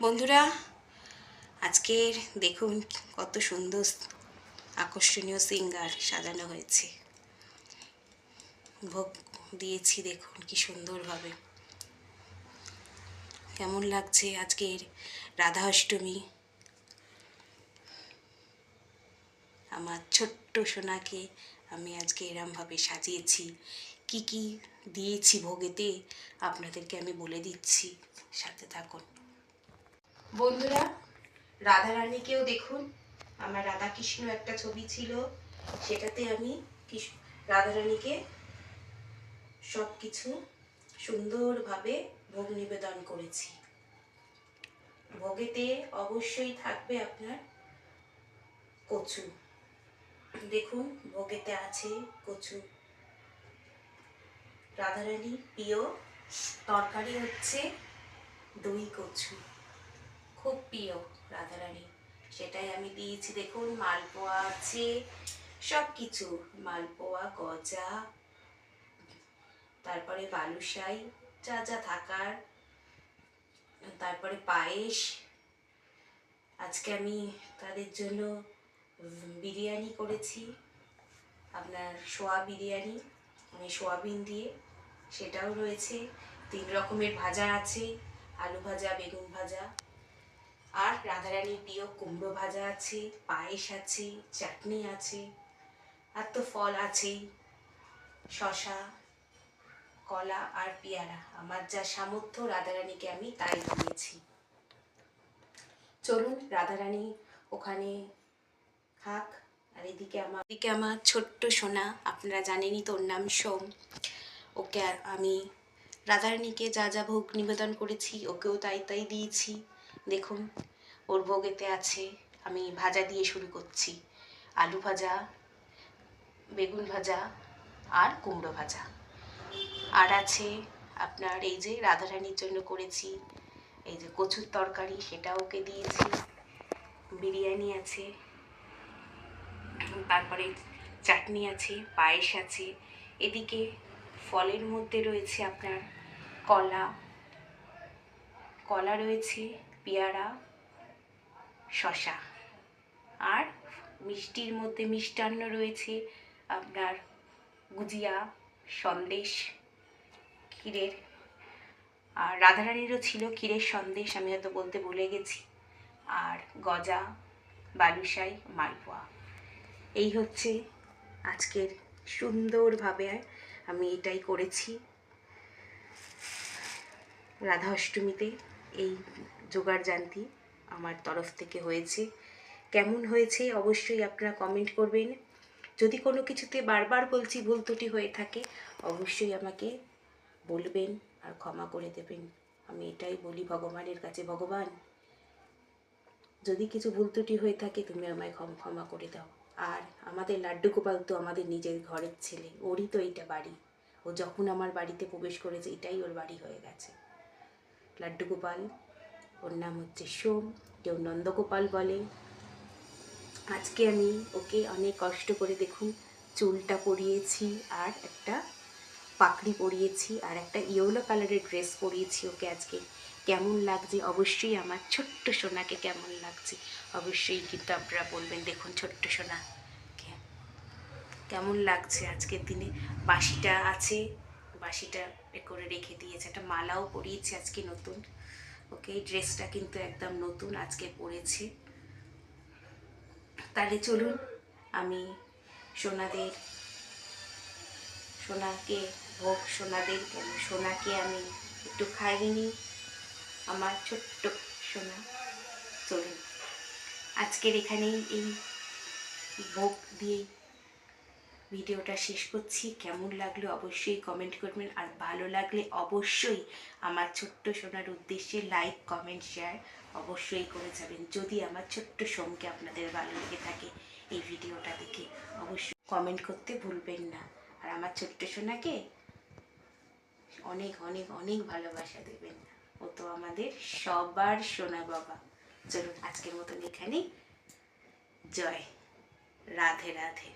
বন্ধুরা, আজকের দেখুন কত সুন্দর আকর্ষণীয় সিঙ্গার সাজানো হয়েছে। ভোগ দিয়েছি, দেখুন কি সুন্দরভাবে। কেমন লাগছে আজকের রাধা অষ্টমী। আমার ছোট্ট সোনাকে আমি আজকে এরমভাবে সাজিয়েছি। কি কি দিয়েছি ভোগেতে আপনাদেরকে আমি বলে দিচ্ছি, সাথে থাকুন। বন্ধুরা, রাধারানীকেও দেখুন, আমার রাধাকৃষ্ণ একটা ছবি ছিল, সেটাতে আমি রাধারানীকে সব কিছু সুন্দরভাবে ভোগ নিবেদন করেছি। ভোগেতে অবশ্যই থাকবে আপনার কচু। দেখুন ভোগেতে আছে কচু। রাধারানীর প্রিয় তরকারি হচ্ছে দই কচু, খুব প্রিয় রাধারানী, সেটাই আমি দিয়েছি। দেখুন মালপোয়া আছে, সব কিছু, মালপোয়া, গজা, তারপরে বালুশাই, যা যা থাকার, তারপরে পায়েস। আজকে আমি তাদের জন্য বিরিয়ানি করেছি, আপনার সোয়া বিরিয়ানি, মানে সোয়াবিন দিয়ে, সেটাও রয়েছে। 3 রকমের ভাজা আছে, আলু ভাজা, বেগুন ভাজা, আর রাধারানীর প্রিয় কুমড়ো ভাজা আছে, পায়েস আছে, চাটনি আছে, আর তো ফল আছেই, শশা, কলা আর পেয়ারা। আমার যা সামর্থ্য রাধারানীকে আমি তাই দিয়েছি। চলুন রাধারানী ওখানে খাক, আর এদিকে আমার ছোট্ট সোনা, আপনারা জানেনই তো ওর নাম সোম। ওকে আমি রাধারানীকে যা যা ভোগ নিবেদন করেছি ওকেও তাই তাই দিয়েছি। দেখুন ওর ভোগেতে আছে, আমি ভাজা দিয়ে শুরু করছি, আলু ভাজা, বেগুন ভাজা আর কুমড়ো ভাজা। আর আছে আপনার এই যে রাধারানীর জন্য করেছি এই যে কচুর তরকারি, সেটা ওকে দিয়েছি। বিরিয়ানি আছে, তারপরে চাটনি আছে, পায়েস আছে। এদিকে ফলের মধ্যে রয়েছে আপনার কলা রয়েছে, পেয়ারা, শশা, আর মিষ্টির মধ্যে মিষ্টান্ন রয়েছে আপনার গুজিয়া, সন্দেশ, ক্ষীরের, আর রাধারানীরও ছিল ক্ষীরের সন্দেশ, আমি হয়তো বলতে ভুলে গেছি, আর গজা, বালুশাই, মালপোয়া। এই হচ্ছে আজকের সুন্দরভাবে আমি এটাই করেছি রাধা অষ্টমীতে। এই জোগাড় জানতি আমার তরফ থেকে হয়েছে। কেমন হয়েছে অবশ্যই আপনারা কমেন্ট করবেন। যদি কোনো কিছুতে বারবার বলছি ভুল ত্রুটি হয়ে থাকে অবশ্যই আমাকে বলবেন আর ক্ষমা করে দেবেন। আমি এটাই বলি ভগবানের কাছে, ভগবান যদি কিছু ভুল ত্রুটি হয়ে থাকে তুমি আমায় ক্ষমা করে দাও। আর আমাদের লাড্ডু গোপাল তো আমাদের নিজের ঘরের ছেলে, ওরই তো এইটা বাড়ি। ও যখন আমার বাড়িতে প্রবেশ করেছে এটাই ওর বাড়ি হয়ে গেছে। লাড্ডু গোপাল, ওর নাম হচ্ছে সোম, কেউ নন্দগোপাল বলে। আজকে আমি ওকে অনেক কষ্ট করে দেখুন চুলটা পরিয়েছি, আর একটা পাকড়ি পরিয়েছি, আর একটা ইয়েলো কালারের ড্রেস পরিয়েছি ওকে। আজকে কেমন লাগছে অবশ্যই, আমার ছোট্ট সোনাকে কেমন লাগছে অবশ্যই কিন্তু আপনারা বলবেন। দেখুন ছোট্ট সোনা কেমন লাগছে আজকের দিনে। বাঁশিটা আছে, বাঁশিটা করে রেখে দিয়েছে, একটা মালাও পরিয়েছে আজকে নতুন ওকে। ড্রেসটা কিন্তু একদম নতুন আজকে পরেছে। তাহলে চলুন আমি সোনাকে ভোগ, সোনাকে আমি একটু খাইয়ে নিই, আমার ছোট্ট সোনা। চলুন আজকের এখানেই এই ভোগ দিয়েই ভিডিওটা শেষ করছি। কেমন লাগলো অবশ্যই কমেন্ট করবেন, আর ভালো লাগলে অবশ্যই আমার ছোট্ট সোনার উদ্দেশ্যে লাইক, কমেন্ট, শেয়ার অবশ্যই করে যাবেন। যদি আমার ছোট্ট সোমকে আপনাদের ভালো লেগে থাকে এই ভিডিওটা দেখে অবশ্যই কমেন্ট করতে ভুলবেন না। আর আমার ছোট্ট সোনাকে অনেক অনেক অনেক ভালোবাসা দেবেন, ও তো আমাদের সবার সোনা বাবা। চলুন আজকের মতন এখানেই, জয় রাধে রাধে।